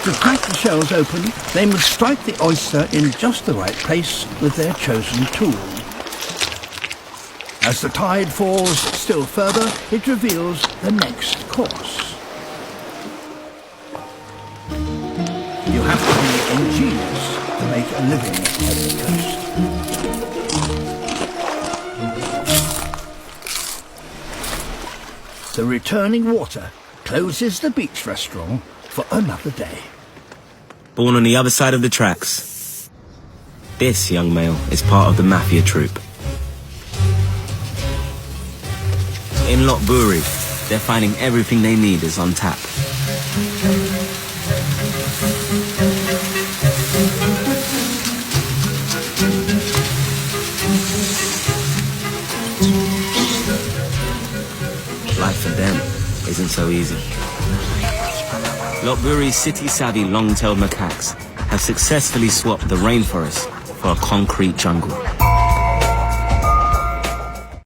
To crack the shells open, they must strike the oyster in just the right place with their chosen tool. As the tide falls still further, it reveals the next course. You have to be ingenious to make a living at the coast. The returning water closes the beach restaurant for another day. Born on the other side of the tracks. This young male is part of the mafia troupe. In Lopburi, they're finding everything they need is on tap. Life for them isn't so easy. Lopburi's city-savvy long-tailed macaques have successfully swapped the rainforest for a concrete jungle.